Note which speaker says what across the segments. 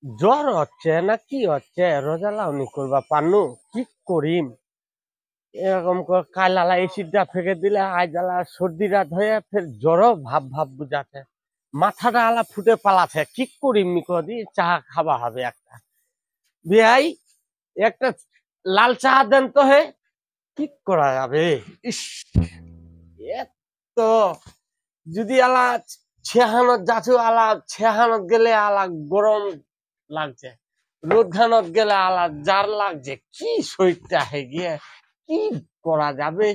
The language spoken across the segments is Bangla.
Speaker 1: জ্বর হচ্ছে না কি হচ্ছে রোজা লাউনি করবা পানু কি করিম এরকম করে কাল আলা এসিডটা ফেঁকে দিলে আজ আলা সর্দি রাত হয়ে ফের জ্বরও ভাব ভাব বুঝাতে মাথাটা আলা ফুটে পালাছে কি করিম নিকদি চা খাওয়া হবে একটা বিয়াই একটা লাল চা দেন তো হে কি করা যাবে ইস এত যদি আলা ছেহানত যাচ্ছ আলা ছেহানত গেলে আলা গরম লাগছে রোদ খানত গেলে আলা জার লাগছে কি শরীরটা হে গিয়ে কি করা যাবে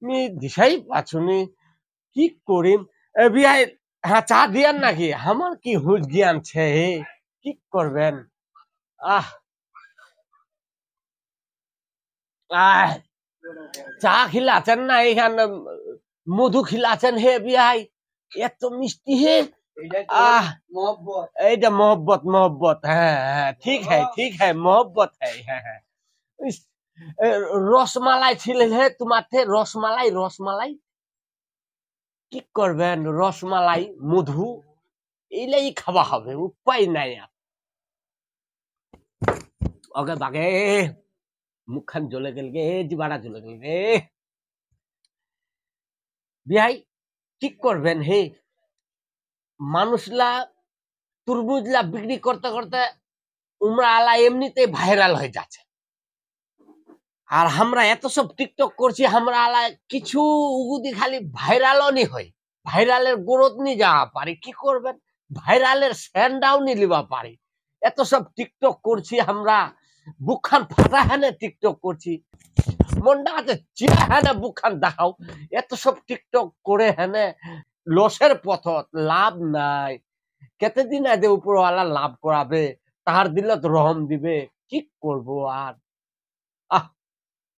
Speaker 1: আমি দিশাই পাচ্ছি কি করিম বিয়াই হ্যাঁ চা দিয়ান নাকি আমার কি হুঁশ জ্ঞান ছে হে কি করবেন আহ আহ চা খিলাছেন না এখানে মধু খিলাছেন হে বিয়াই এত মিষ্টি হে আহ এইটা मोहब्बत मोहब्बत হ্যাঁ হ্যাঁ ঠিক है मोहब्बत है হ্যাঁ হ্যাঁ ইস, রসমালাই ছিলেন হে তোমার রসমালাই রসমালাই কি করবেন রসমালাই মধু এইলাই খাওয়া হবে উপায় নাই আর ওকে বাগে মুখখান জ্বলে গেল গে জিবাড়া জ্বলে গেল গে বিহাই কি করবেন হে মানুষলা তুরমুজলা বিক্রি করতে করতে উমরা আলা এমনিতে ভাইরাল হয়ে যাচ্ছে আর আমরা এত সব টিকটক করছি আমরা আলা কিছু উগুদি খালি ভাইরালও নি হয় ভাইরালের গ্রোথ নি যাওয়া পারি কি করবেন ভাইরালের স্যান্ডাও নি লিবা পারি এত সব টিকটক করছি আমরা বুকখান ফাটা হানে টিকটক করছি মনটা আছে চিয়া হানে বুকখান দেখাও এত সব টিকটক করে হানে লসের পথত লাভ নাই কেতেদিন আগে উপরওয়ালা লাভ করাবে তাহার দিলত রহম দিবে কি করব আর আহ